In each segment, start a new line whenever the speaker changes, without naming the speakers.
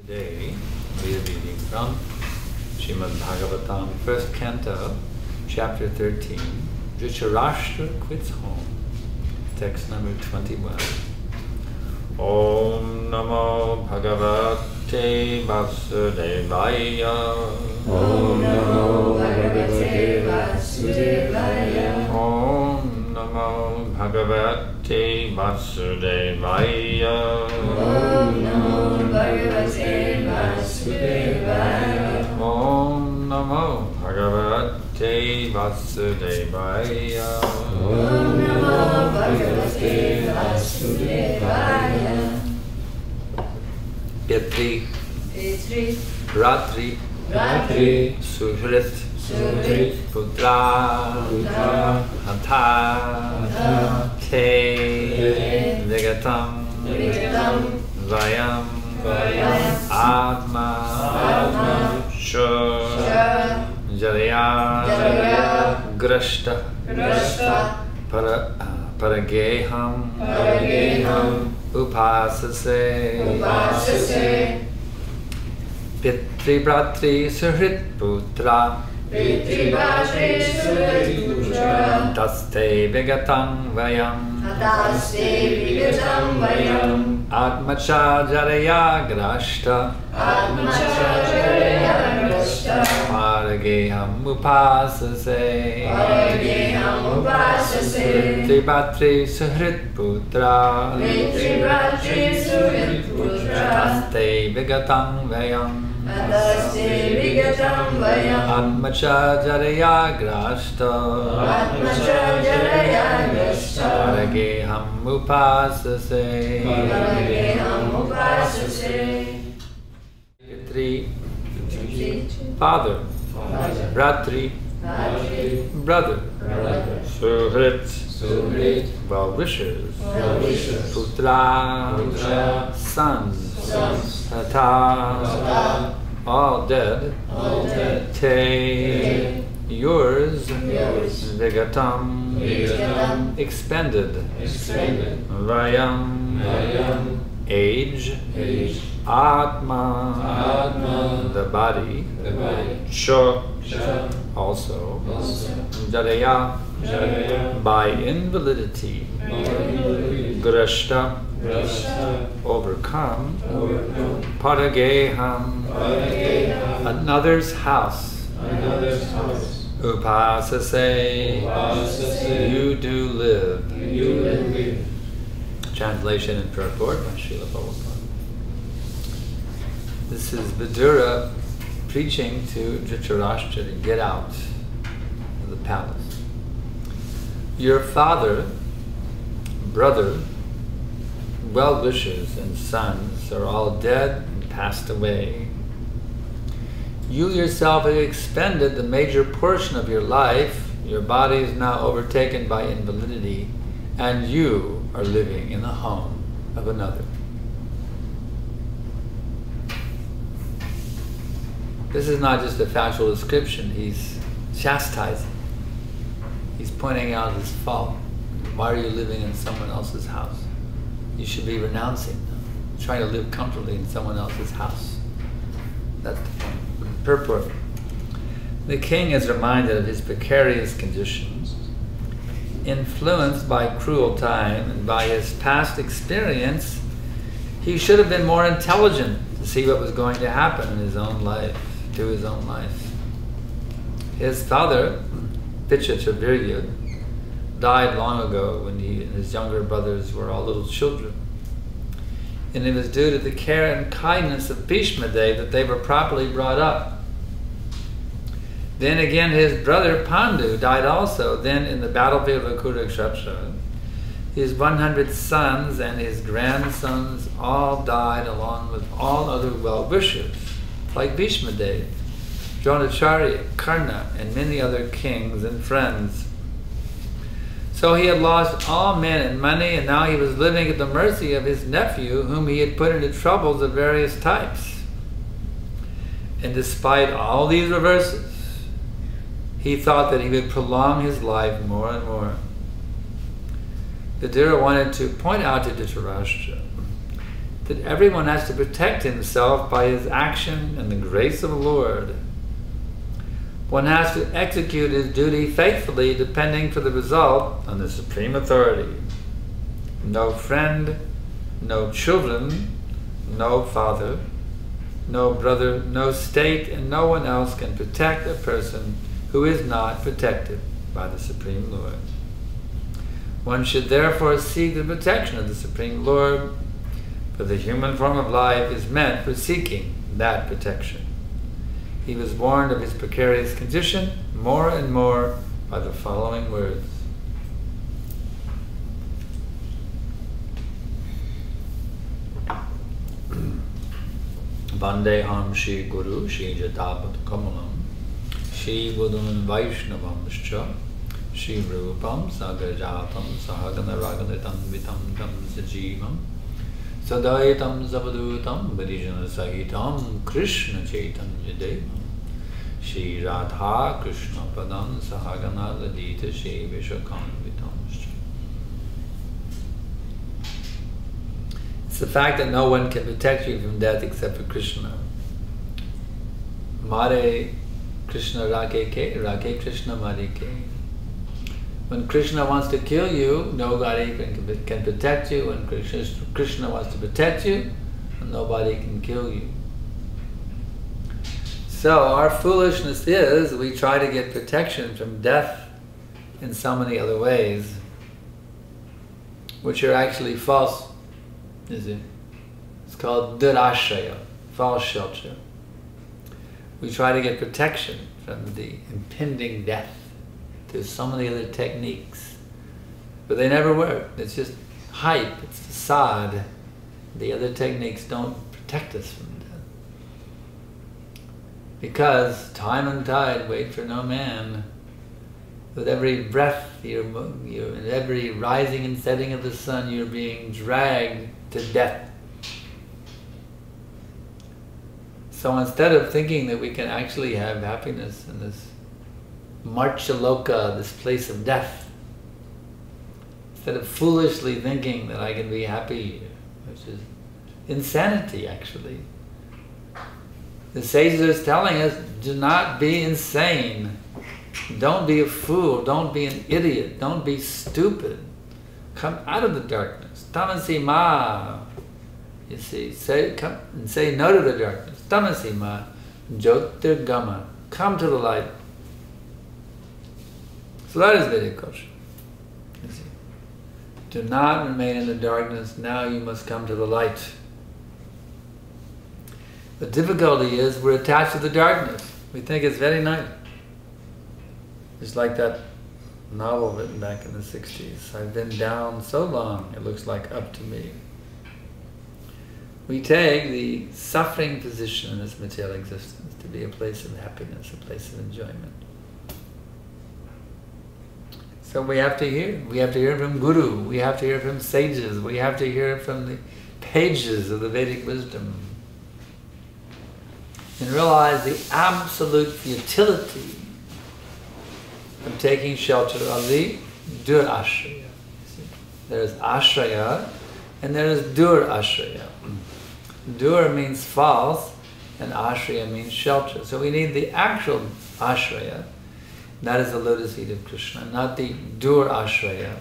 Today we are reading from Śrīmad Bhāgavatam, first canto, chapter 13, Dhritarashtra quits home, text number 21. Om Namo Bhagavate Vasudevaya.
Om Namo Bhagavate Vasudevaya.
Om Namo Bhagavate Vasudevaya.
Om Namo Bhagavate Vasudevaya.
Om Namo Bhagavate Vasudevaya.
Om Namo Bhagavate Vasudevaya.
Pitri,
Pitri,
Ratri,
Ratri,
Suhrit,
Suhrit,
Putra,
Putra,
Hata, Te, Vigatam,
Vigatam,
Vayam,
Vayam,
Atma,
Atma,
Shur,
Shur,
Jaya,
Jaya,
Grashta,
Grashta,
Parageham,
Parageham,
Upasase,
Upasase,
Pitri Bratri Suhrit Putra,
Pitri Bhatri Suhrit Putra,
Taste Vigatam Vayam,
Ataste Vigatam Vayam,
Atmacha Jaraya Grashta,
Atmachajaraya Grashta,
Parageham Upasase,
Parageham Upasase,
Pitri Bratri Suhrit Putra,
Pitri Bhatri Suhrit Putra,
Taste Vigatam Vayam,
Ataste Vigatam Vayam,
Atmacha Jaraya Grashta,
Atmachajaraya Grashta,
Parageham Upasase,
Parageham Upasase,
Pitri, father, Ratri,
Bhatri,
brother,
Brother,
Suhrit,
Suhrit,
well-wishers,
well-wishers,
Putra,
Putra,
sons,
sons,
Hata,
Hata,
all dead,
all dead,
Te, yours,
yours,
Vigatam,
Vigatam,
expended,
expended,
Vayam,
Vayam,
age,
age,
Atma,
Atma,
the body,
the body,
Shuk,
Sha,
also,
also,
Jaraya,
Jaya,
by invalidity, Grashta,
Grashta,
overcome,
overcome,
Parageham,
Parageham,
another's house,
another's house,
Upasase,
Upasase,
you do live.
you live.
Translation and purport by Srila Bhāgavatam. This is Vidura preaching to Dhritarashtra to get out of the palace. Your father, brother, well-wishers and sons are all dead and passed away. You yourself have expended the major portion of your life. Your body is now overtaken by invalidity, and you are living in the home of another. This is not just a factual description, he's chastising. He's pointing out his fault. Why are you living in someone else's house? You should be renouncing them, trying to live comfortably in someone else's house. That's the point. Purport. The king is reminded of his precarious conditions. Influenced by cruel time and by his past experience, he should have been more intelligent to see what was going to happen in his own life, to his own life. His father, Pichachavirya, died long ago when he and his younger brothers were all little children. And it was due to the care and kindness of Bhishma Dev that they were properly brought up. Then again his brother Pandu died also. Then in the battlefield of Kurukshetra, his 100 sons and his grandsons all died along with all other well-wishers, like Bhishma Dev, Dronacharya, Karna, and many other kings and friends. So he had lost all men and money, and now he was living at the mercy of his nephew, whom he had put into troubles of various types. And despite all these reverses, he thought that he would prolong his life more and more. Vidura wanted to point out to Dhritarashtra that everyone has to protect himself by his action and the grace of the Lord. One has to execute his duty faithfully, depending for the result on the supreme authority. No friend, no children, no father, no brother, no state, and no one else can protect a person who is not protected by the Supreme Lord. One should therefore seek the protection of the Supreme Lord, for the human form of life is meant for seeking that protection. He was warned of his precarious condition more and more by the following words. Vandeham Shri Guru Shri Jatapat Kamalam Shri Gurun Vaishnavamscha Shri Rupam Sagarjatam Sahagana Raganatam Vitam Tam Sajivam Sadaitam Zavadutam Varijana Sahitam Krishna Chaitanya Devam Shri Radha Krishna Padan Sahagana Ladita Shri Vishakanvitamscha. It's the fact that no one can protect you from death except for Krishna. Mare Krishna Rake Ke, Rake Krishna Mare Ke. When Krishna wants to kill you, nobody can protect you. When Krishna wants to protect you, nobody can kill you. So our foolishness is we try to get protection from death in so many other ways, which are actually false. Is it? It's called durashraya, false shelter. We try to get protection from the impending death through so many other techniques, but they never work. It's just hype, it's facade. The other techniques don't protect us from death. Because time and tide wait for no man. With every breath, in every rising and setting of the sun, you're being dragged to death. So instead of thinking that we can actually have happiness in this Marchaloka, this place of death, instead of foolishly thinking that I can be happy, which is insanity actually, the sages are telling us, do not be insane. Don't be a fool, don't be an idiot, don't be stupid. Come out of the darkness. Tamasi ma. You see, come and say no to the darkness. Tamasi ma. Jyotirgama. Come to the light. So that is Vedic culture. You see. Do not remain in the darkness. Now you must come to the light. The difficulty is we're attached to the darkness. We think it's very nice. It's like that novel written back in the 60s. I've been down so long, it looks like up to me. We take the suffering position in this material existence to be a place of happiness, a place of enjoyment. So we have to hear. We have to hear from Guru. We have to hear from sages. We have to hear from the pages of the Vedic wisdom. And realize the absolute futility of taking shelter of the dur-ashraya. There is ashraya and there is dur-ashraya. Dur means false and ashraya means shelter. So we need the actual ashraya. That is the lotus feet of Krishna, not the dur-ashraya.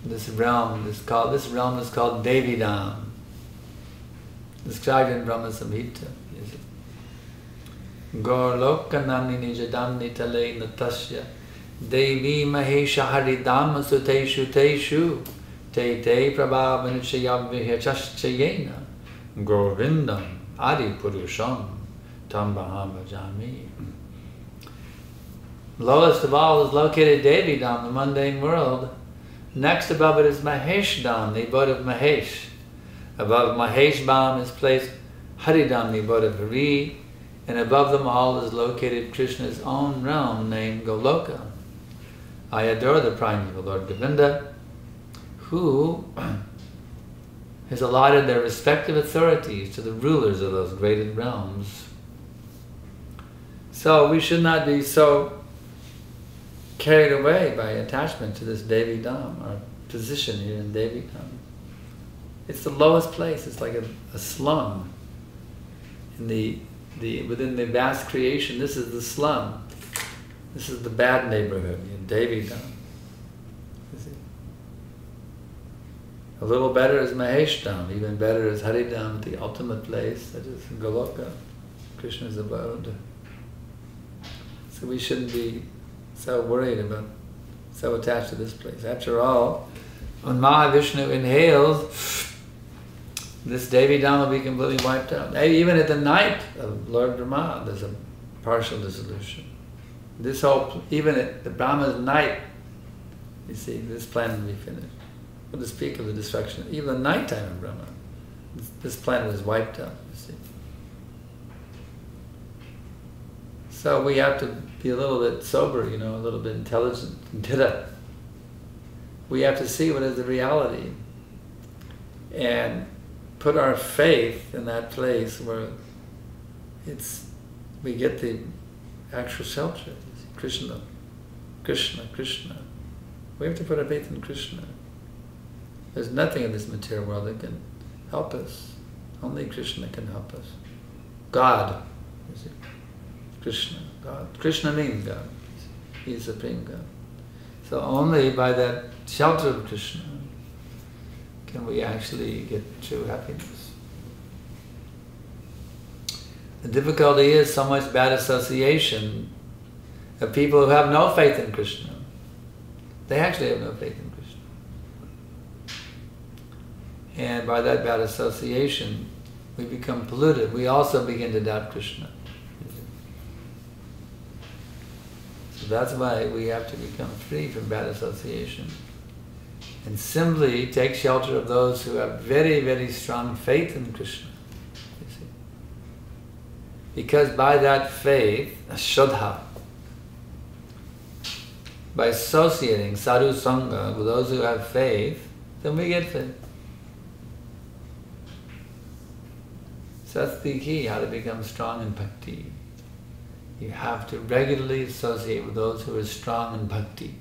This realm is called Devidam, described in Brahma Samhita. Gorlokanani nijadamni tale natasya Devi mahesha haridam suteshu teshu te te prabhavanishayavvihachaschayena Govindam adi purusham tambaham bhajami. Lowest of all is located Devidam, the mundane world. Next above it is Maheshdam, the abode of Mahesh. Above Maheshbam is placed Haridam, the abode of Hari. And above them all is located Krishna's own realm named Goloka. I adore the primeval Lord Govinda, who has allotted their respective authorities to the rulers of those graded realms. So we should not be so carried away by attachment to this Devi Dham, our position here in Devi Dham. It's the lowest place. It's like a slum. Within the vast creation, this is the slum. This is the bad neighborhood, Devi Dham. A little better is Mahesh Dham, even better is Hari Dham, the ultimate place, that is Goloka, Krishna's abode. So we shouldn't be so worried about, so attached to this place. After all, when Mahavishnu inhales, this Devi Dham will be completely wiped out. Even at the night of Lord Brahma, there's a partial dissolution. This whole, even at the Brahma's night, you see, this planet will be finished. But to speak of the destruction, even the nighttime of Brahma, this planet is wiped out, you see. So we have to be a little bit sober, a little bit intelligent. We have to see what is the reality and put our faith in that place where we get the actual shelter. Krishna, Krishna, Krishna. We have to put our faith in Krishna. There's nothing in this material world that can help us. Only Krishna can help us. God, you see. Krishna, God. Krishna means God. He is Supreme God. So only by that shelter of Krishna can we actually get true happiness. The difficulty is so much bad association of people who have no faith in Krishna. They actually have no faith in Krishna. And by that bad association, we become polluted. We also begin to doubt Krishna. So that's why we have to become free from bad association and simply take shelter of those who have very, very strong faith in Krishna. You see? Because by that faith, Shuddha, by associating sadhu sangha with those who have faith, then we get faith. So that's the key, how to become strong in bhakti. You have to regularly associate with those who are strong in bhakti.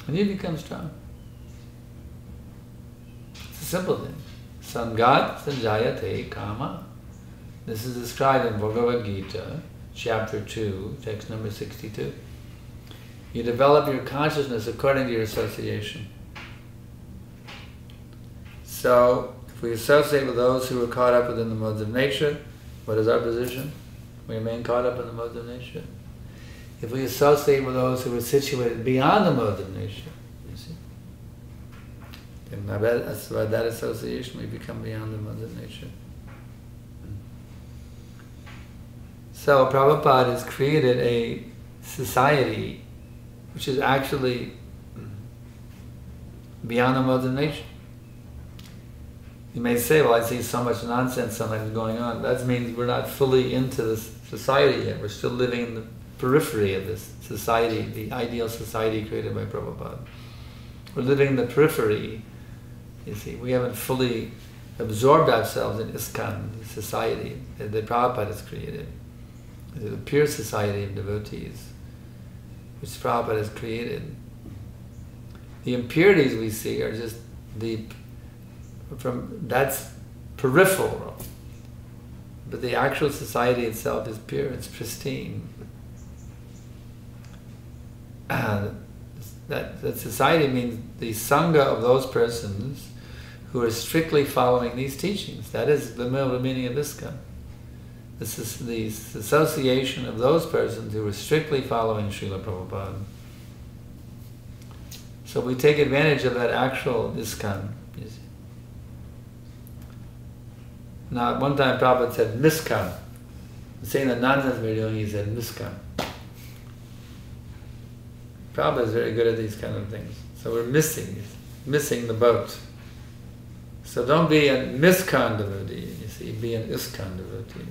And you become strong. It's a simple thing. Sangat sanjayate kama. This is described in Bhagavad Gita, chapter 2, text number 62. You develop your consciousness according to your association. So, if we associate with those who are caught up within the modes of nature, what is our position? We remain caught up in the modes of nature. If we associate with those who are situated beyond the modes of nature, you see, then by that association we become beyond the modes of nature. So Prabhupada has created a society which is actually beyond the modes of nature. You may say, well, I see so much nonsense sometimes going on. That means we're not fully into this society yet. We're still living in the periphery of this society, the ideal society created by Prabhupada. We're living in the periphery, you see. We haven't fully absorbed ourselves in ISKCON, the society that Prabhupada has created. The pure society of devotees, which Prabhupada has created. The impurities we see are just that's peripheral. But the actual society itself is pure, it's pristine. That society means the sangha of those persons who are strictly following these teachings. That is the meaning of ISKCON. This is the association of those persons who are strictly following Srila Prabhupada. So we take advantage of that actual ISKCON. You see. Now, at one time Prabhupada said miskan. Saying the nonsense we're doing, he said miskan. Prabhupada is very good at these kind of things. So we're missing the boat. So don't be a miskan devotee, you see, be an ISKCON devotee.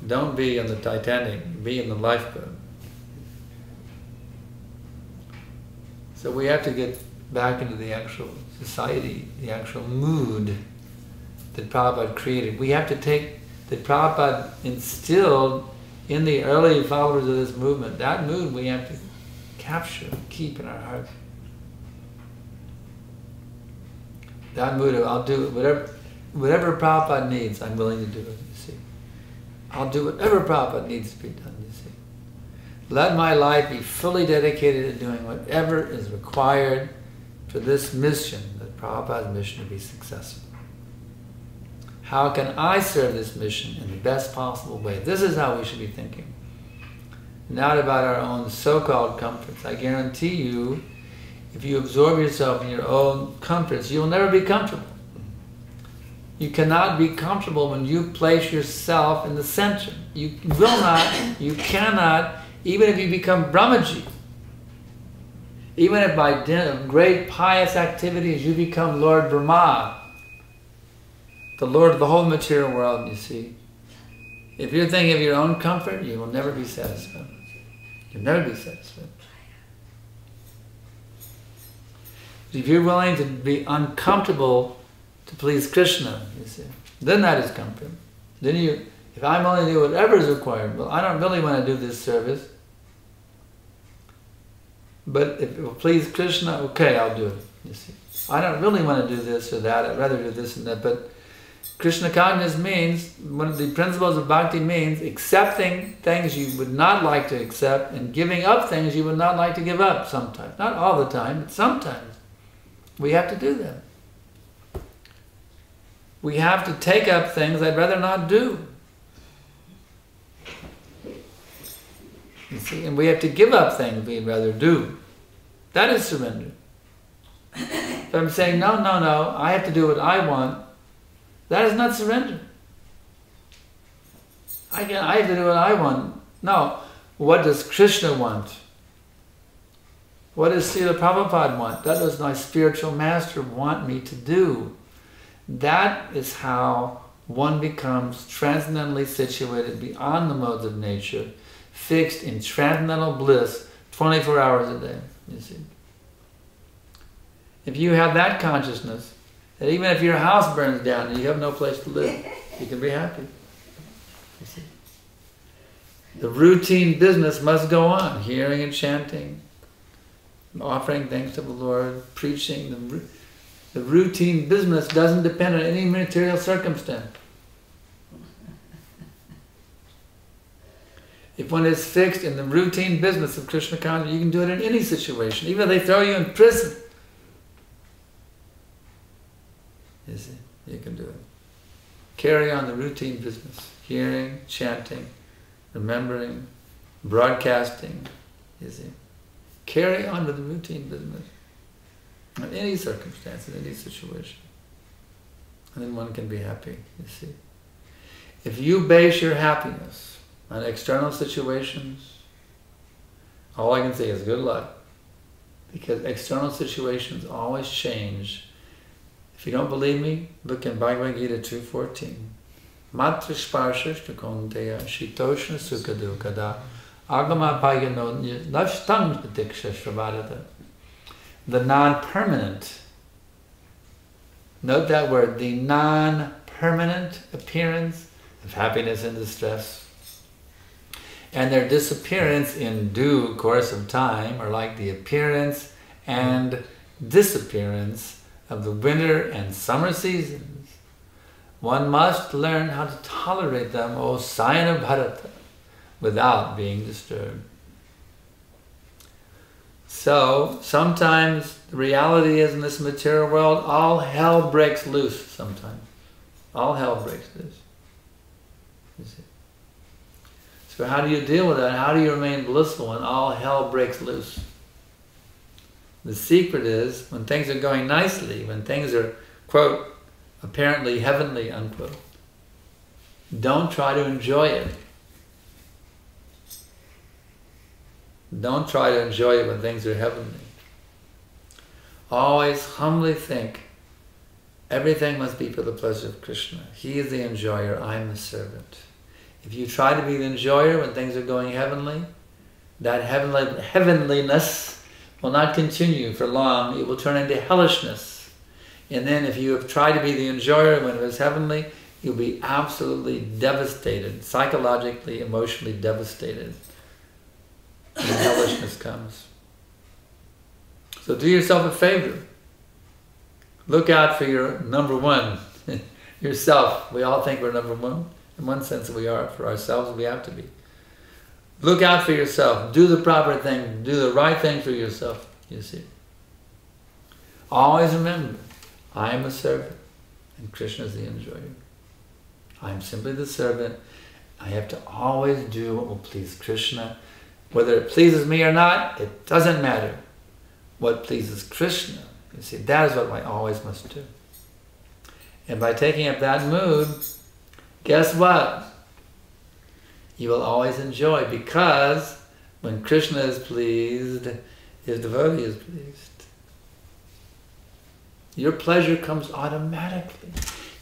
Don't be on the Titanic, be in the lifeboat. So we have to get back into the actual society, the actual mood that Prabhupada created. We have to take, that Prabhupada instilled in the early followers of this movement. That mood we have to capture, keep in our heart. That mood of, I'll do whatever Prabhupada needs, I'm willing to do it, you see. I'll do whatever Prabhupada needs to be done, you see. Let my life be fully dedicated to doing whatever is required for this mission, that Prabhupada's mission, to be successful. How can I serve this mission in the best possible way? This is how we should be thinking. Not about our own so-called comforts. I guarantee you, if you absorb yourself in your own comforts, you'll never be comfortable. You cannot be comfortable when you place yourself in the center. You will not, you cannot, even if you become Brahmaji, even if by dint of great pious activities you become Lord Brahma, the Lord of the whole material world, you see. If you're thinking of your own comfort, you will never be satisfied. You'll never be satisfied. If you're willing to be uncomfortable to please Krishna, you see, then that is comfort. Then you, if I'm only to do whatever is required, well, I don't really want to do this service, but if it will please Krishna, okay, I'll do it, you see. I don't really want to do this or that, I'd rather do this and that, but Krishna consciousness means, one of the principles of bhakti means accepting things you would not like to accept and giving up things you would not like to give up sometimes. Not all the time, but sometimes. We have to do that. We have to take up things I'd rather not do. You see, and we have to give up things we'd rather do. That is surrender. If I'm saying, no, I have to do what I want, that is not surrender. I have to do what I want. No, what does Krishna want? What does Srila Prabhupada want? That does my spiritual master want me to do? That is how one becomes transcendently situated beyond the modes of nature, fixed in transcendental bliss 24 hours a day, you see. If you have that consciousness, that even if your house burns down and you have no place to live, you can be happy. You see. The routine business must go on, hearing and chanting, offering thanks to the Lord, preaching. The routine business doesn't depend on any material circumstance. If one is fixed in the routine business of Krishna consciousness, you can do it in any situation, even if they throw you in prison. You see, you can do it. Carry on the routine business, hearing, chanting, remembering, broadcasting, you see. Carry on with the routine business in any circumstance, in any situation. And then one can be happy, you see. If you base your happiness on external situations, all I can say is good luck. Because external situations always change. If you don't believe me, look in Bhagavad Gita 2.14. Matra sparsashta konteya shitoshna sukadukada agama payano nashtam patiksha shravadata. The non-permanent, note that word, the non-permanent appearance of happiness and distress, and their disappearance in due course of time are like the appearance and disappearance of the winter and summer seasons. One must learn how to tolerate them, O Sayana Bharata, without being disturbed. So, sometimes the reality is in this material world, all hell breaks loose sometimes. All hell breaks loose. You see. So how do you deal with that? How do you remain blissful when all hell breaks loose? The secret is, when things are going nicely, when things are, quote, apparently heavenly, unquote, don't try to enjoy it. Don't try to enjoy it when things are heavenly. Always humbly think, everything must be for the pleasure of Krishna. He is the enjoyer, I am the servant. If you try to be the enjoyer when things are going heavenly, that heavenliness will not continue for long. It will turn into hellishness. And then if you have tried to be the enjoyer when it was heavenly, you'll be absolutely devastated, psychologically, emotionally devastated when hellishness comes. So do yourself a favor. Look out for your number one, yourself. We all think we're number one. In one sense we are. For ourselves we have to be. Look out for yourself. Do the proper thing. Do the right thing for yourself, you see. Always remember, I am a servant and Krishna is the enjoyer. I am simply the servant. I have to always do what will please Krishna. Whether it pleases me or not, it doesn't matter. What pleases Krishna, you see, that is what I always must do. And by taking up that mood, guess what? You will always enjoy, because when Krishna is pleased, his devotee is pleased. Your pleasure comes automatically.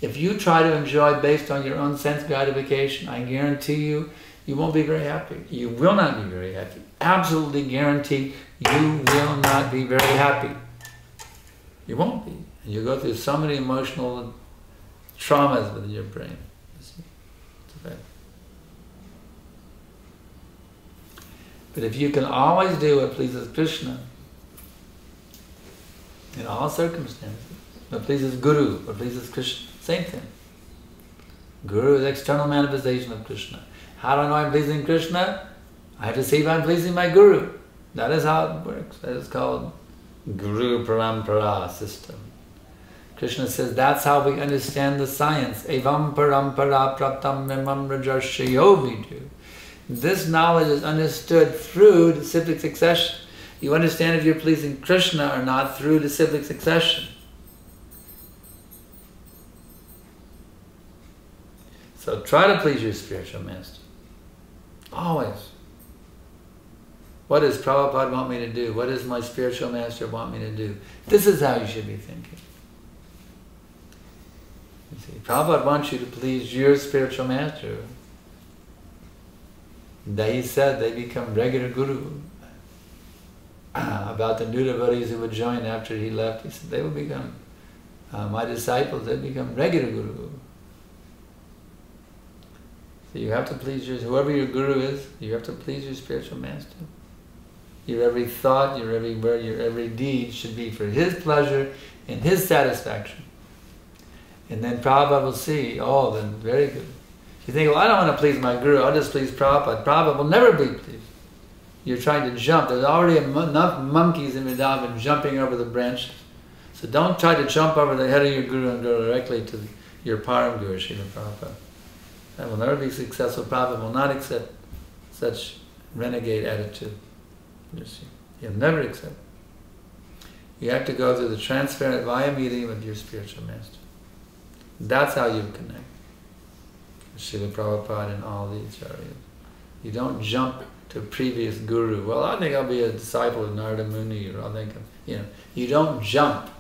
If you try to enjoy based on your own sense gratification, I guarantee you, you won't be very happy. You will not be very happy. Absolutely guarantee you will not be very happy. You won't be. And you go through so many emotional traumas within your brain. You see? It's a fact. But if you can always do what pleases Krishna, in all circumstances, what pleases Guru, what pleases Krishna, same thing. Guru is external manifestation of Krishna. How do I know I'm pleasing Krishna? I have to see if I'm pleasing my Guru. That is how it works. That is called Guru Parampara system. Krishna says that's how we understand the science. Evam Parampara Praptam Mimam Rajarshayo Vidu. This knowledge is understood through disciplic succession. You understand if you're pleasing Krishna or not through disciplic succession. So try to please your spiritual master. Always. What does Prabhupada want me to do? What does my spiritual master want me to do? This is how you should be thinking. You see, Prabhupada wants you to please your spiritual master. That he said they become regular guru. About the new devotees who would join after he left, he said they will become my disciples, they become regular guru. So you have to please whoever your guru is, you have to please your spiritual master. Your every thought, your every word, your every deed should be for his pleasure and his satisfaction. And then Prabhupada will see, oh, then very good. You think, well, I don't want to please my guru, I'll just please Prabhupada. Prabhupada will never be pleased. You're trying to jump. There's already enough monkeys in Vrindavan jumping over the branches. So don't try to jump over the head of your guru and go directly to your Param Guru, Srila Prabhupada. That will never be successful. Prabhupada will not accept such renegade attitude. You see, he'll never accept. You have to go through the transparent via medium of your spiritual master. That's how you connect. Srila Prabhupada and all the acharyas. You don't jump to a previous guru. Well, I think I'll be a disciple of Narada Muni, or I think, you don't jump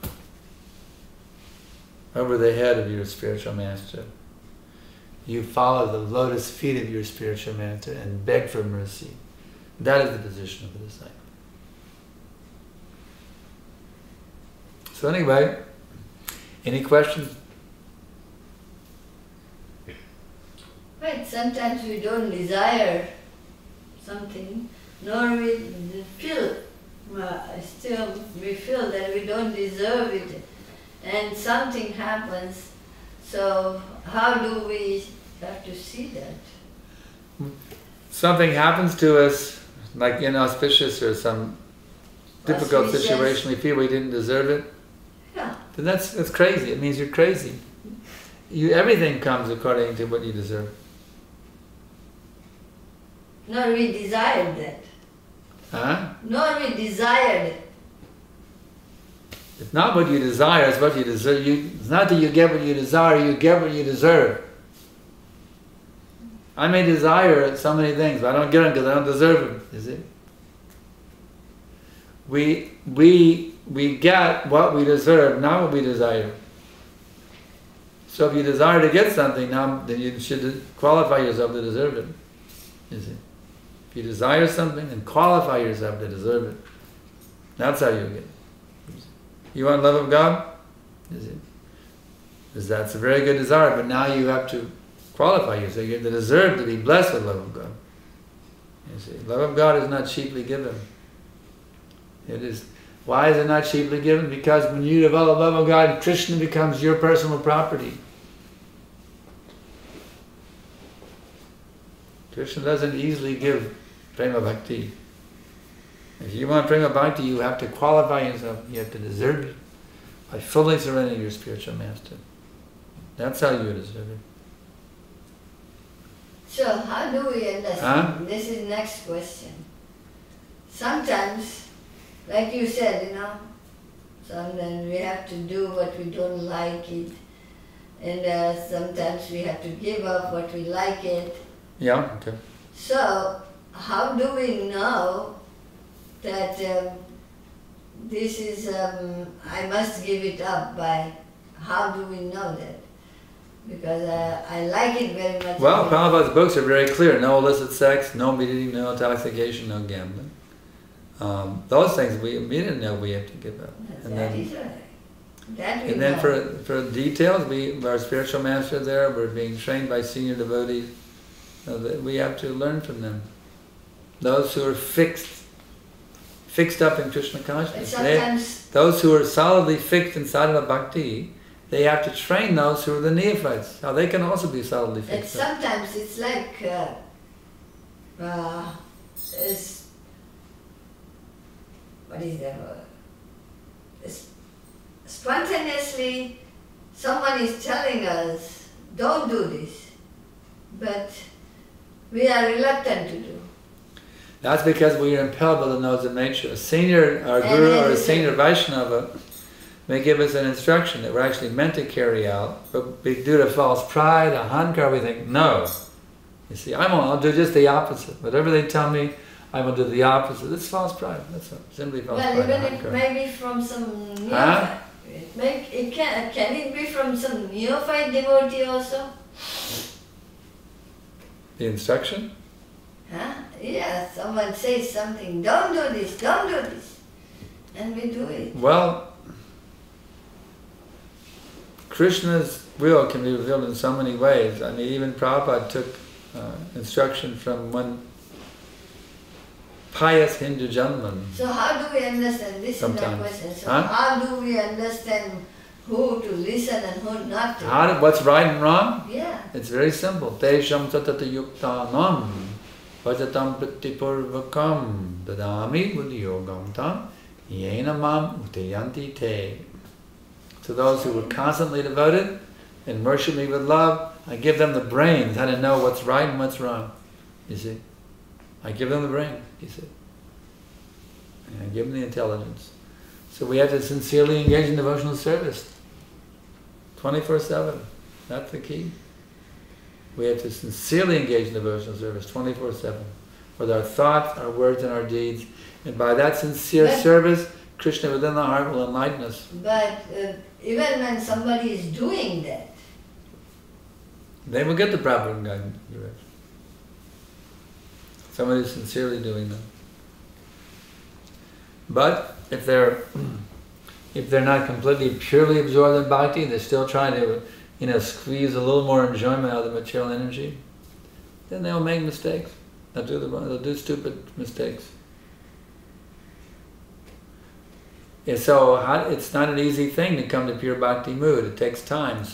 over the head of your spiritual master. You follow the lotus feet of your spiritual master and beg for mercy. That is the position of the disciple. So anyway, any questions?
Right, sometimes we don't desire something, nor we feel, still we feel that we don't deserve it, and something happens. So how do we have to see that?
Something happens to us, like inauspicious or some difficult
Auspicious.
situation, we feel we didn't deserve it.
Yeah.
Then that's crazy. It means you're crazy. Everything comes according to what you deserve.
Nor we desired that.
Huh?
Nor we desired it.
It's not what you desire, it's what you deserve. It's not that you get what you desire, you get what you deserve. I may desire so many things, but I don't get them because I don't deserve them, you see? We get what we deserve, not what we desire. So if you desire to get something, now then you should qualify yourself to deserve it, you see? If you desire something, then qualify yourself to deserve it. That's how you get it. You want love of God? Is it? Because that's a very good desire, but now you have to qualify yourself. You have to deserve to be blessed with love of God. You see, love of God is not cheaply given. It is Why is it not cheaply given? Because when you develop love of God, Krishna becomes your personal property. Krishna doesn't easily give prema bhakti. If you want prema bhakti, you have to qualify yourself. You have to deserve it by fully surrendering to your spiritual master. That's how you deserve it.
So how do we understand? This is next question. Sometimes, like you said, sometimes we have to do what we don't like it, and sometimes we have to give up what we like it.
Yeah, okay.
So, how do we know that this is, I must give it up by, how do we know that? Because I like it very much.
Well, Prabhupada's books are very clear. No illicit sex, no eating, no intoxication, no gambling. Those things we didn't know we have to give up.
And then
for details, our spiritual master there, we're being trained by senior devotees. We have to learn from them. Those who are fixed up in Krishna consciousness, those who are solidly fixed in sadhana bhakti, they have to train those who are the neophytes. Now they can also be solidly fixed.
Sometimes it's like what is that word? Spontaneously, someone is telling us, don't do this, but we are reluctant to do.
That's because we are impelled by the nodes of nature. A senior guru or a senior Vaishnava may give us an instruction that we're actually meant to carry out, but due to false pride, ahankara, we think, no. You see, I'll do just the opposite. Whatever they tell me, I will do the opposite. It's false pride. That's simply false pride.
Well, even it may be from some neophyte. Can it be from some neophyte devotee also?
The instruction?
Yeah, someone says something, don't do this, and we do it.
Well, Krishna's will can be revealed in so many ways. I mean, even Prabhupada took instruction from one pious Hindu gentleman.
So how do we understand? This is my question. So how do we understand who to listen and who not to?
What's right and wrong?
Yeah.
It's very simple. Tesham tatata yuktanam vajatam pratipurvakam dadami buddhiyogam tam yena mam utayanti te. To those who are constantly devoted and worship me with love, I give them the brains, how to know what's right and what's wrong. You see? I give them the brain, you see. And I give them the intelligence. So we have to sincerely engage in devotional service. 24/7. That's the key. We have to sincerely engage in devotional service 24/7. With our thoughts, our words, and our deeds. And by that sincere service, Krishna within the heart will enlighten us.
But even when somebody is doing that,
they will get the proper guidance. Somebody is sincerely doing that. But if they're not completely purely absorbed in bhakti, they're still trying to, squeeze a little more enjoyment out of the material energy, then they'll make mistakes. They'll do stupid mistakes. And so it's not an easy thing to come to pure bhakti mood. It takes time.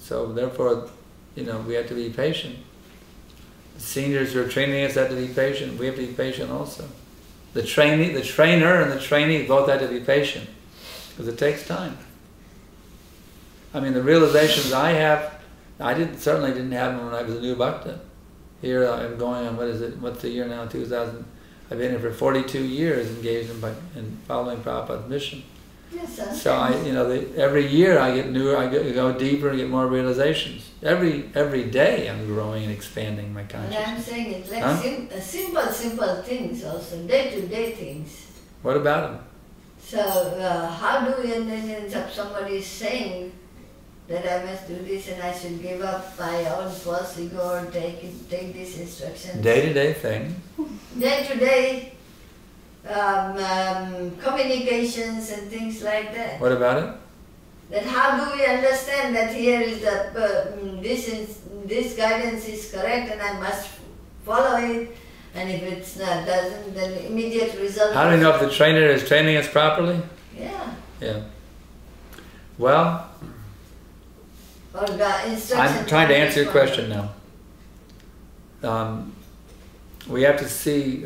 So therefore, we have to be patient. The seniors who are training us have to be patient. We have to be patient also. The trainer and the trainee both have to be patient, because it takes time. I mean, the realizations I have, certainly didn't have them when I was a new bhakta. Here I'm going on, what's the year now, 2000. I've been here for 42 years engaged in following Prabhupada's mission.
Yes,
so every year I go deeper and get more realizations. Every day I'm growing and expanding my consciousness.
And I'm saying it's like simple things also, day-to-day things.
What about them?
So how do we end up somebody saying that I must do this and I should give up my own false ego or take these instructions?
Day-to-day thing.
Day-to-day communications and things like that.
What about it?
That how do we understand that here is this guidance is correct and I must follow it, and if it's not, doesn't, then immediate result.
How do we know if the trainer is training us properly?
Yeah.
Yeah. Well,
Or the instruction
I'm trying to
from
answer your
this
question now. We have to see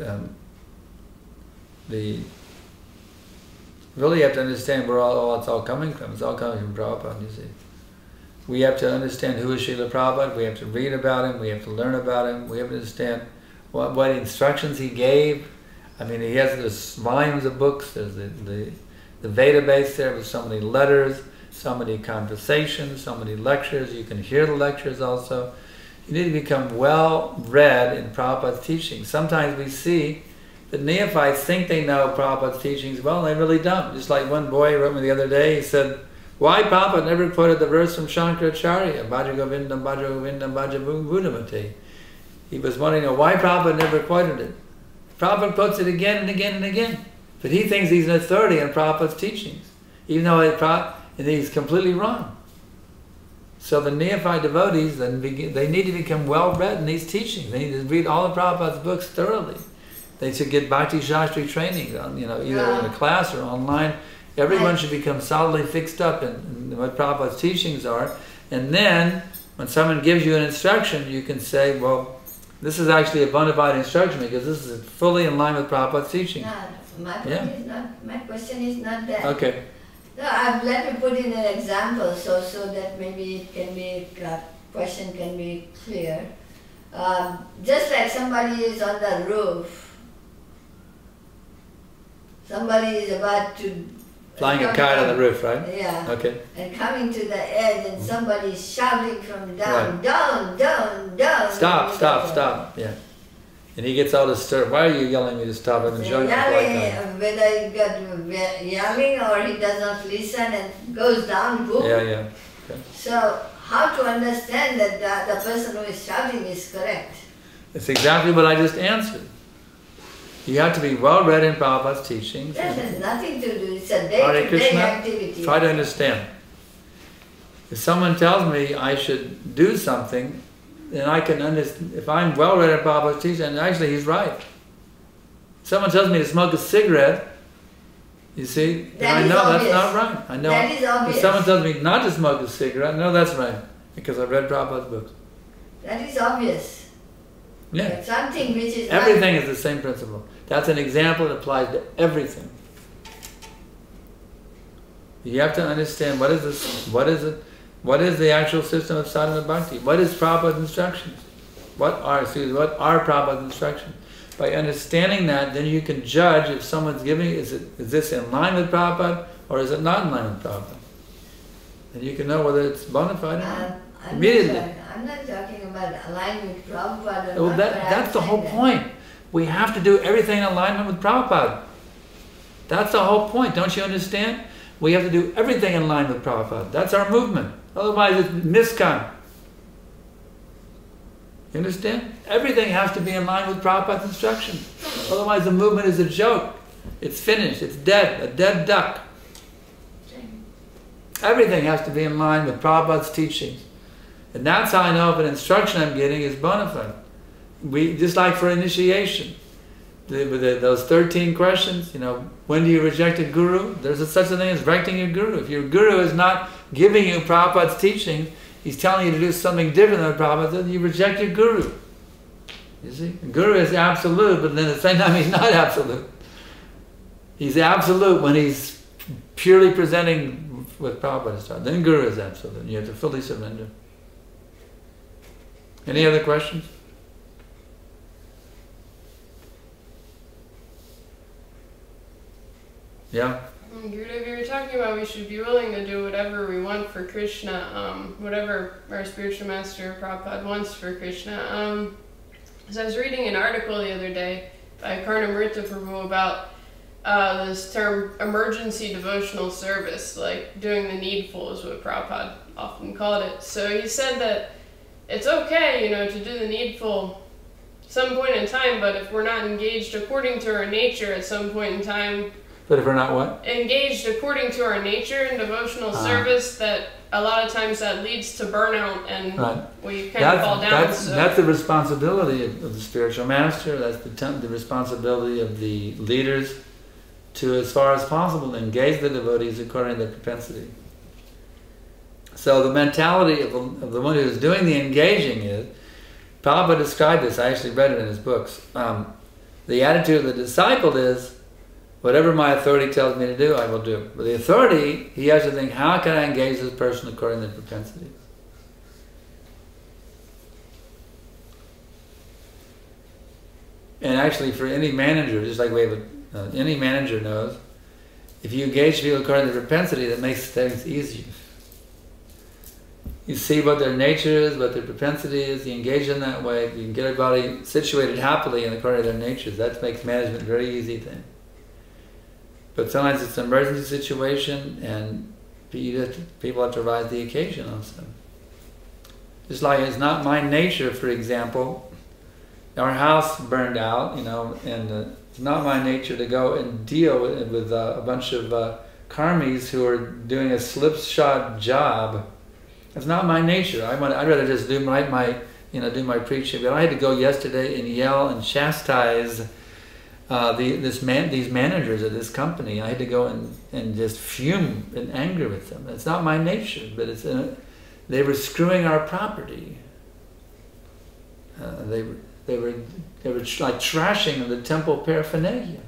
really have to understand where it's all coming from. It's all coming from Prabhupada, you see. We have to understand who is Srila Prabhupada. We have to read about him. We have to learn about him. We have to understand what instructions he gave. I mean, he has this volumes of books. There's the Veda base there with so many letters, so many conversations, so many lectures. You can hear the lectures also. You need to become well-read in Prabhupada's teachings. Sometimes we see that neophytes think they know Prabhupada's teachings well, and they really don't. Just like one boy wrote me the other day, he said, why Prabhupada never quoted the verse from Shankaracharya, Bhaja Govindam, Bhaja Govindam, Bhaja Buddhamati. He was wondering why Prabhupada never quoted it. Prabhupada quotes it again and again and again. But he thinks he's an authority on Prabhupada's teachings, even though he's completely wrong. So the neophyte devotees, they need to become well-read in these teachings. They need to read all of Prabhupada's books thoroughly. They should get Bhakti Shastri training, either in a class or online. Everyone should become solidly fixed up in what Prabhupada's teachings are. And then, when someone gives you an instruction, you can say, well, this is actually a bona fide instruction because this is fully in line with Prabhupada's teaching.
No, my question is not that.
Okay.
No, let me put in an example so that maybe it can be, question can be clear. Just like somebody is on the roof, somebody is about to
flying a kite on the roof, right?
Yeah.
Okay.
And coming to the edge, and somebody is shouting from down, down, down, down.
Stop. Yeah. And he gets all disturbed. Why are you yelling me to stop? I've been showing you
whether he got yelling or he does not listen and goes down, boom.
Yeah. Okay.
So how to understand that the person who is shouting is correct?
It's exactly what I just answered. You have to be well read in Prabhupada's teachings.
That has nothing to do. It's a day-to-day activity.
Try to understand. If someone tells me I should do something, then I can understand. If I'm well read in Prabhupada's teaching, and actually he's right. If someone tells me to smoke a cigarette, you see, then I know that's not right. I know.
That is obvious.
If someone tells me not to smoke a cigarette, I know that's right because I've read Prabhupada's books.
That is obvious.
Yeah.
But something which is
everything is the same principle. That's an example that applies to everything. You have to understand what is this, what is the actual system of sadhana bhakti? What is Prabhupada's instructions? What are Prabhupada's instructions? By understanding that, then you can judge if someone's giving, is this in line with Prabhupada or is it not in line with Prabhupada? And you can know whether it's bona fide or not. Immediately.
I'm not talking about alignment with Prabhupada.
Well, that's the whole point. We have to do everything in alignment with Prabhupada. That's the whole point. Don't you understand? We have to do everything in line with Prabhupada. That's our movement. Otherwise, it's ISKCON. You understand? Everything has to be in line with Prabhupada's instruction. Otherwise, the movement is a joke. It's finished. It's dead. A dead duck. Everything has to be in line with Prabhupada's teachings. And that's how I know if an instruction I'm getting is bona fide. Just like for initiation, those 13 questions, when do you reject a guru? There's such a thing as rejecting your guru. If your guru is not giving you Prabhupada's teaching, he's telling you to do something different than Prabhupada, then you reject your guru. You see? Guru is absolute, but then at the same time he's not absolute. He's absolute when he's purely presenting with Prabhupada's thought. Then guru is absolute. You have to fully surrender. Any other questions? Yeah?
Gurudev, you were talking about we should be willing to do whatever we want for Krishna, whatever our spiritual master Prabhupada wants for Krishna. So I was reading an article the other day by Karnamrita Prabhu about this term emergency devotional service, like doing the needful is what Prabhupada often called it. So he said that it's okay, to do the needful some point in time, but if we're not engaged according to our nature at some point in time,
but if we're not what?
Engaged according to our nature in devotional service, that a lot of times that leads to burnout and we kind of fall down.
That's the responsibility of the spiritual master. That's the responsibility of the leaders to, as far as possible, engage the devotees according to their propensity. So the mentality of the one who is doing the engaging is, Prabhupada described this, I actually read it in his books. The attitude of the disciple is, whatever my authority tells me to do, I will do. But the authority, he has to think, how can I engage this person according to their propensities? And actually, for any manager, just like we have any manager knows, if you engage people according to their propensity, that makes things easier. You see what their nature is, what their propensity is, you engage in that way, you can get everybody situated happily and according to their natures. That makes management a very easy thing. But sometimes it's an emergency situation and people have to rise to the occasion also. Just like it's not my nature, for example, our house burned out, and it's not my nature to go and deal with a bunch of karmis who are doing a slipshod job. It's not my nature. I'd rather just do my preaching. But I had to go yesterday and yell and chastise these managers of this company. I had to go and just fume in anger with them. It's not my nature, but they were screwing our property. They were like trashing the temple paraphernalia.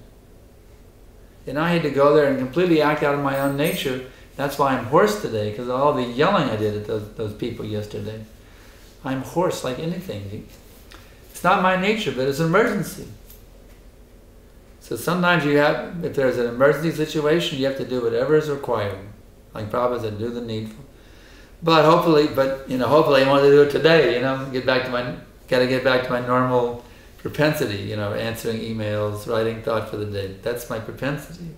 And I had to go there and completely act out of my own nature. That's why I'm hoarse today, because of all the yelling I did at those people yesterday. I'm hoarse like anything. It's not my nature, but it's an emergency. So sometimes if there's an emergency situation, you have to do whatever is required. Like Prabhupada said, do the needful. But hopefully I want to do it today, gotta get back to my normal propensity, answering emails, writing thought for the day. That's my propensity.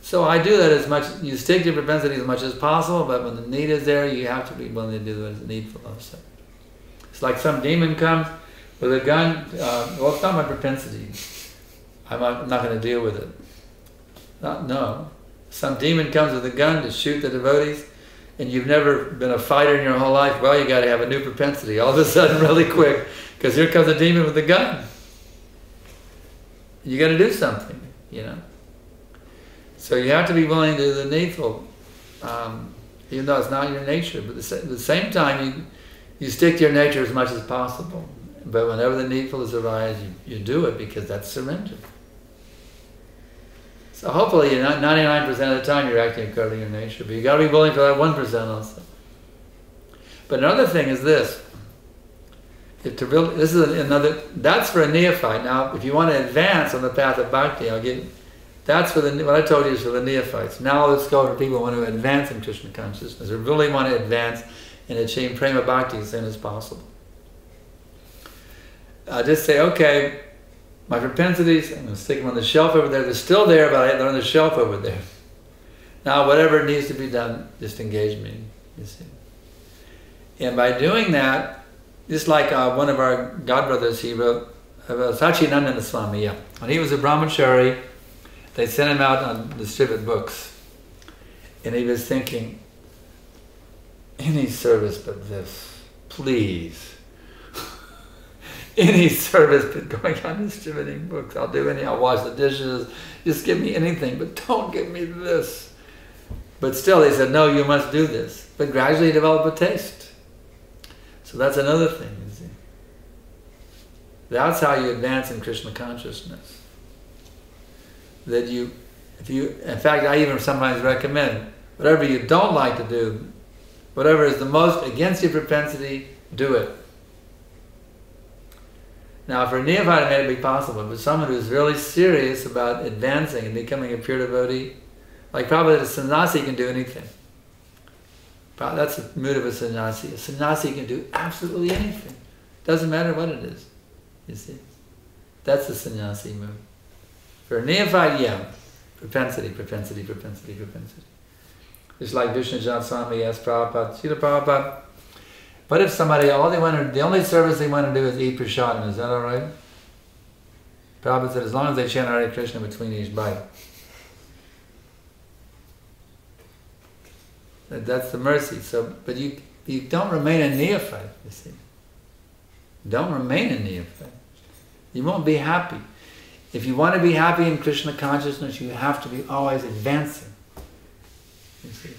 So I do that as much, you stick to your propensity as much as possible, but when the need is there, you have to be willing to do what is needful also. It's like some demon comes with a gun, well, it's not my propensity. I'm not going to deal with it. No. Some demon comes with a gun to shoot the devotees, and you've never been a fighter in your whole life, well, you got to have a new propensity all of a sudden really quick, because here comes a demon with a gun. You got to do something, So you have to be willing to do the needful, even though it's not your nature. But at the same time, you stick to your nature as much as possible. But whenever the needful is arise, you do it because that's surrender. So hopefully, 99% of the time you're acting according to your nature. But you got to be willing for that 1% also. But another thing is this. That's for a neophyte. Now, if you want to advance on the path of bhakti, that's for what I told you is for the neophytes. Now let's go to people who want to advance in Krishna consciousness, who really want to advance and achieve prema bhakti as soon as possible. Just say, okay, my propensities, I'm going to stick them on the shelf over there. They're still there, but they're on the shelf over there. Now, whatever needs to be done, just engage me, you see. And by doing that, just like one of our godbrothers, he wrote, Sachinandana Swami, when he was a brahmachari, they sent him out on distribute books. And he was thinking, any service but this, please. Any service but going on distributing books. I'll do anything, I'll wash the dishes, just give me anything, but don't give me this. But still, they said, no, you must do this. But gradually he developed a taste. So that's another thing, you see. That's how you advance in Krishna consciousness. That in fact, I even sometimes recommend, whatever you don't like to do, whatever is the most against your propensity, do it. Now, for a neophyte, it may be possible, but someone who's really serious about advancing and becoming a pure devotee, like probably a sannyasi can do anything. That's the mood of a sannyasi. A sannyasi can do absolutely anything. Doesn't matter what it is, you see. That's the sannyasi mood. For a neophyte, propensity. Just like Vishnu Swami asked Prabhupada, Srila Prabhupada, what if somebody, the only service they want to do is eat prasadam, is that all right? Prabhupada said, as long as they chant Hare Krishna between each bite. That's the mercy. So, but you don't remain a neophyte, you see. Don't remain a neophyte. You won't be happy. If you want to be happy in Krishna consciousness, you have to be always advancing. You see?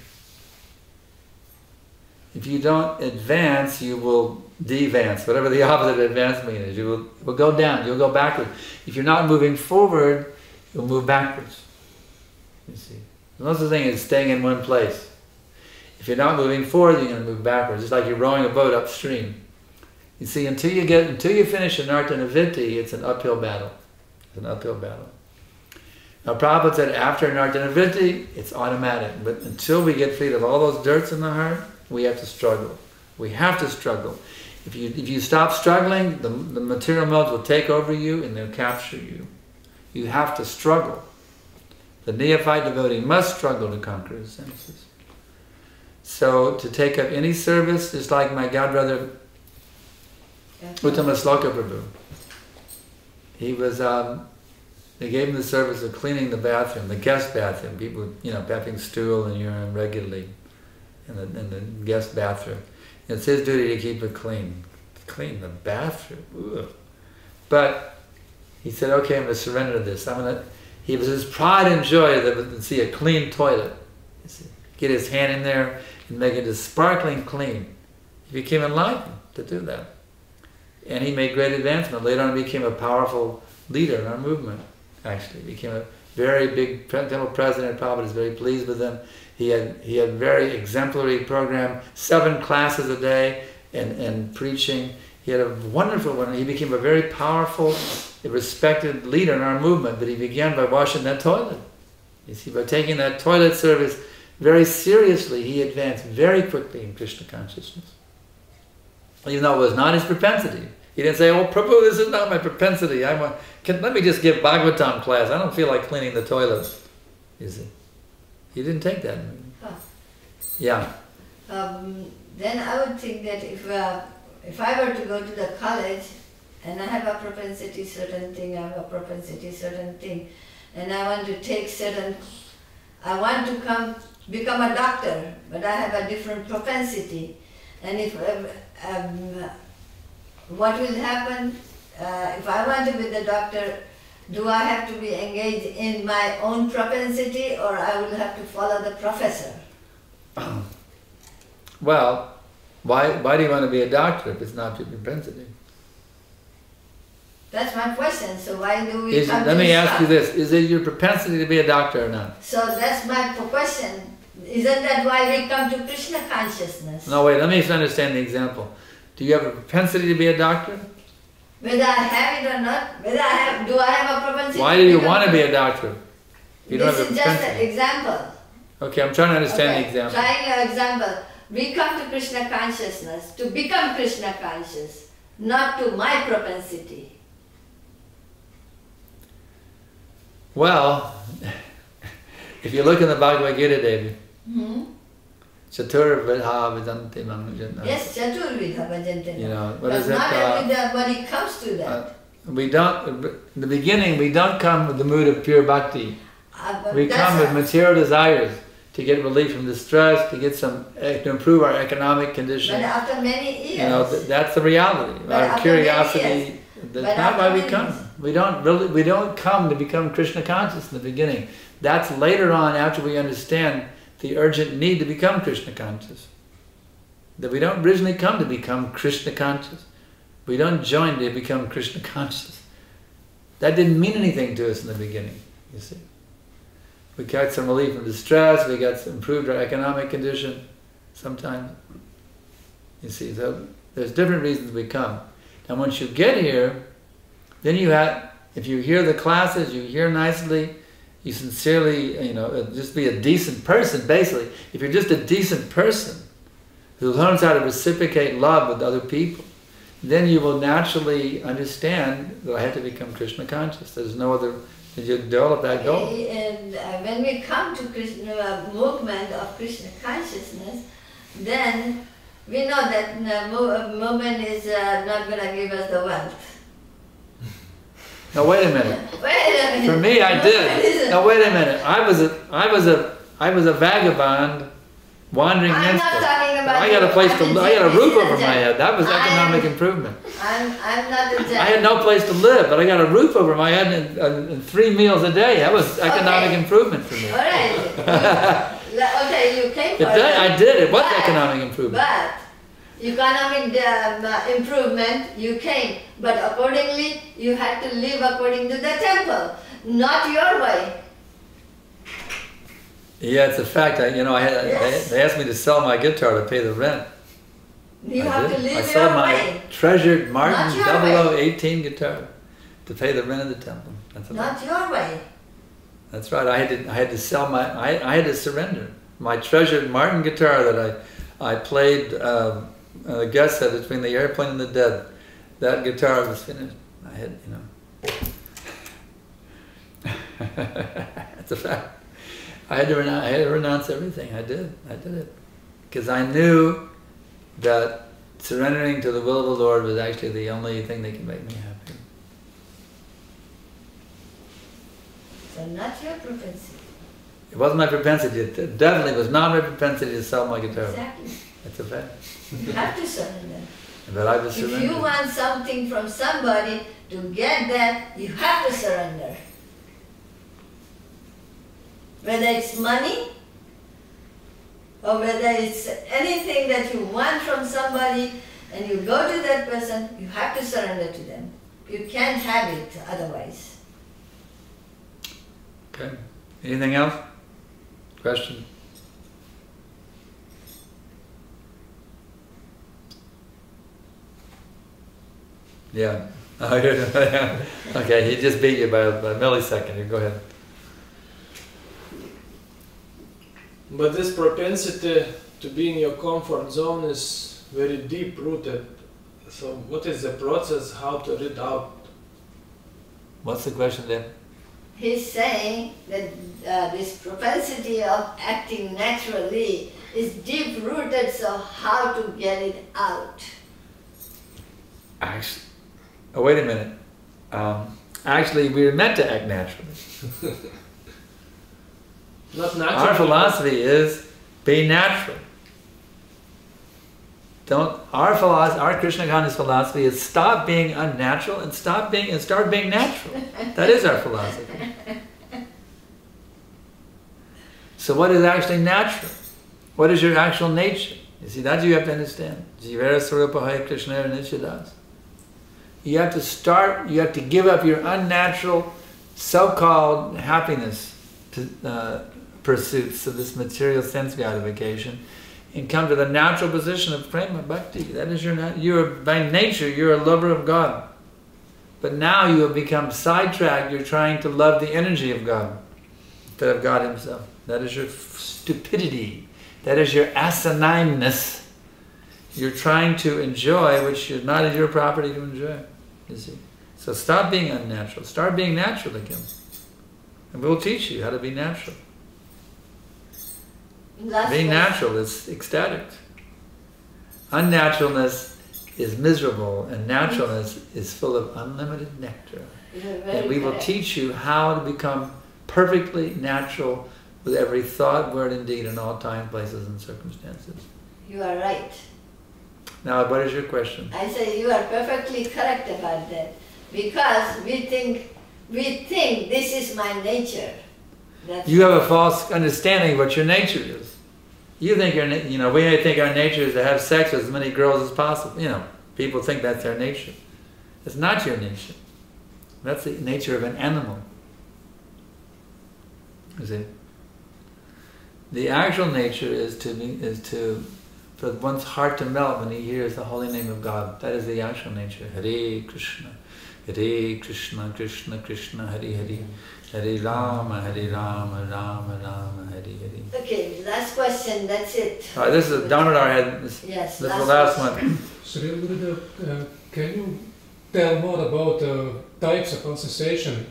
If you don't advance, you will devance, whatever the opposite of advancement is. You will go down, you'll go backward. If you're not moving forward, you'll move backwards. You see? The most thing is staying in one place. If you're not moving forward, you're going to move backwards. It's like you're rowing a boat upstream. You see, until you finish an Nartanavritti, it's an uphill battle. It's an uphill battle. Now Prabhupada said after an Nartanavritti, it's automatic. But until we get freed of all those dirts in the heart, we have to struggle. We have to struggle. If you stop struggling, the material modes will take over you and they'll capture you. You have to struggle. The neophyte devotee must struggle to conquer his senses. So to take up any service, just like my godbrother Uttama Sloka Prabhu. He was, they gave him the service of cleaning the bathroom, the guest bathroom. People, having stool and urine regularly in the guest bathroom. It's his duty to keep it clean. Clean the bathroom. Ugh. But he said, okay, I'm going to surrender to this. He was his pride and joy to see a clean toilet. Get his hand in there and make it as sparkling clean. He became enlightened to do that. And he made great advancement. Later on he became a powerful leader in our movement, actually. He became a very big temple president. Prabhupada is very pleased with him. He had very exemplary program, 7 classes a day and preaching. He had a wonderful one. He became a very powerful, respected leader in our movement, but he began by washing that toilet. You see, by taking that toilet service very seriously, he advanced very quickly in Krishna consciousness. Even though it was not his propensity. He didn't say, oh, Prabhu, this is not my propensity. Let me just give Bhāgavatam class. I don't feel like cleaning the toilet. You see. He didn't take that.
Huh.
Yeah.
Then I would think that if I were to go to the college and I have a propensity certain thing, I have a propensity certain thing, and I want to take I want to become a doctor, but I have a different propensity. And if what will happen if I want to be the doctor? Do I have to be engaged in my own propensity, or I will have to follow the professor?
Well, why do you want to be a doctor if it's not your propensity?
That's my question. So why do we
Let me ask you this. Is it your propensity to be a doctor or not?
So that's my question. Isn't that why we come to Krishna consciousness?
No, wait, let me understand the example. Do you have a propensity to be a doctor?
Whether I have it or not, do I have a propensity?
Why do you want to be a doctor? You don't have a
This is just
propensity.
an example.
Okay, I'm trying to understand the example.
Trying an example. We come to Krishna consciousness to become Krishna conscious, not to my propensity.
Well, if you look in the Bhagavad Gita, Devi, Chatur Vidha Vidanti Manujana.
Yes, Chaturvidha Bhajante.
What is it?
Not everybody comes to that.
In the beginning, we don't come with the mood of pure bhakti. We come with material desires to get relief from distress, to improve our economic condition.
But after many years.
That's the reality. Our curiosity. That's not why we come. We don't come to become Krishna conscious in the beginning. That's later on, after we understand the urgent need to become Krishna conscious. That we don't originally come to become Krishna conscious. We don't join to become Krishna conscious. That didn't mean anything to us in the beginning, you see. We got some relief from distress, we got some improved our economic condition sometimes. You see, so there's different reasons we come. And once you get here, then if you hear the classes, you hear nicely, you sincerely, just be a decent person, basically. If you're just a decent person who learns how to reciprocate love with other people, then you will naturally understand that I have to become Krishna conscious. There's no other, you develop that goal.
And when we come to Krishna movement of Krishna consciousness, then we know that movement is not going to give us the wealth.
Now wait a minute. For me, I did. Now wait a minute. I was a vagabond wandering
I'm
minstrel.
not talking about
I got a place to I got a roof over my
Jain.
head. That was economic improvement.
I'm not a Jain.
I had no place to live, but I got a roof over my head and 3 meals a day. That was economic improvement for me.
All right. Okay, you came for that.
I did. It was economic improvement.
But economic improvement, you came. But accordingly, you had to live according to the temple, not your way.
Yeah, it's a fact.
Yes.
They asked me to sell my guitar to pay the rent.
You
I
have
did.
to live
I
your
sold my
way.
treasured Martin
Not your
0018 guitar to pay the rent of the temple. That's
Not your way.
That's right. I had to sell I had to surrender my treasured Martin guitar that I played a guest set between the airplane and the dead. That guitar was finished. I had, That's a fact. I had to renounce everything. I did it because I knew that surrendering to the will of the Lord was actually the only thing that can make me happy.
So not your propensity.
It wasn't my propensity. It definitely was not my propensity to sell my guitar.
Exactly.
That's a fact.
You have to surrender.
But I was
If
surrendering.
you want something from somebody, to get that, you have to surrender. Whether it's money, or whether it's anything that you want from somebody, and you go to that person, you have to surrender to them. You can't have it otherwise.
Okay. Anything else? Question? Yeah. Okay, he just beat you by a millisecond. Here, go ahead.
But this propensity to be in your comfort zone is very deep rooted. So what is the process, how to rid out?
What's the question then?
He's saying that this propensity of acting naturally is deep rooted, so how to get it out?
Actually, oh, wait a minute. Actually, we're meant to act naturally.
Not naturally.
Our philosophy is be natural. Our Krishna conscious philosophy is stop being unnatural and start being natural. That is our philosophy. So what is actually natural? What is your actual nature? You see, that you have to understand. Jivara Swarupahaya Krishna Nishadas. You have to give up your unnatural so-called happiness pursuits of this material sense gratification and come to the natural position of prema bhakti. That is by nature, you're a lover of God. But now you have become sidetracked, you're trying to love the energy of God instead of God Himself. That is your stupidity. That is your asinineness. You're trying to enjoy which is not your property to enjoy. You see? So stop being unnatural. Start being natural again. And we'll teach you how to be natural. Being natural is ecstatic. Unnaturalness is miserable, and naturalness is full of unlimited nectar. And we will teach you how to become perfectly natural with every thought, word, and deed in all time, places, and circumstances.
You are right.
Now, what is your question?
I say you are perfectly correct about that. Because we think this is my nature.
You have a false understanding of what your nature is. You think we think our nature is to have sex with as many girls as possible. People think that's their nature. It's not your nature. That's the nature of an animal. You see? The actual nature is for one's heart to melt when he hears the holy name of God. That is the actual nature. Hare Krishna, Krishna Krishna, Hare Hare, Hare Rama, Rama Rama, Hare Hare.
Okay, last question, that's it.
All right, this is down at our head. This is the last one.
Sri, can you tell more about types of association?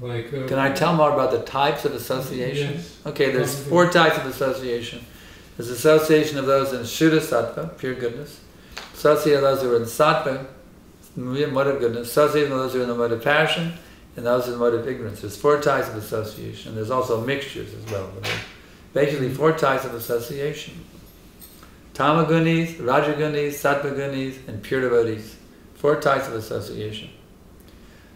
Can I tell more about the types of association?
Yes.
Okay, there's 4 types of association. There's association of those in Shuddha Sattva, pure goodness. Association of those who are in Sattva, mode of goodness. Association of those who are in the mode of passion, and those in the mode of ignorance. There's 4 types of association. There's also mixtures as well. Basically 4 types of association. Tamagunis, Rajagunis, Sattvagunis, and pure devotees. 4 types of association.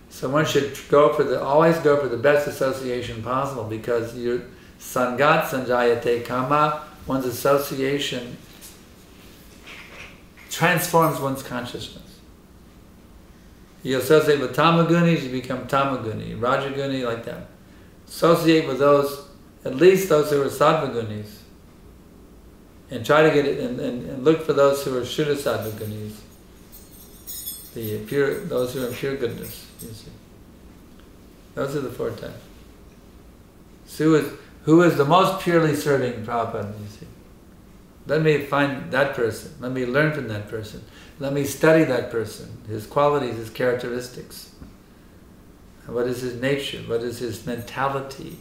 So one should always go for the best association possible, because your sangat sanjayate kama, one's association transforms one's consciousness. You associate with Tamagunis, you become Tamaguni, Rajaguni, like that. Associate with those, at least those who are Sattvagunis, and try to get it, and look for those who are Shuddha Sattvagunis, those who are in pure goodness. You see, those are the 4 types. So who is the most purely serving Prabhupada? You see, let me find that person. Let me learn from that person. Let me study that person, his qualities, his characteristics. What is his nature? What is his mentality?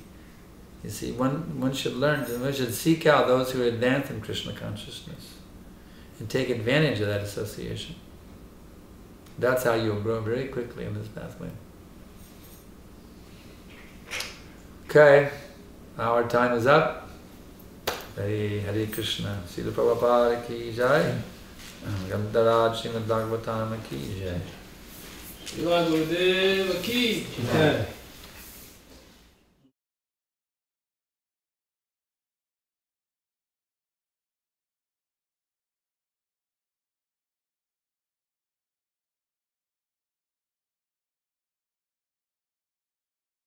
You see, one should learn, one should seek out those who are advanced in Krishna consciousness and take advantage of that association. That's how you'll grow very quickly in this pathway. Okay, our time is up. Hare Krishna. Srila Prabhupada ki jai. Gandharaj Śrīmad Bhāgavatam ki jai.
Śrīmad Gurudeva ki jai.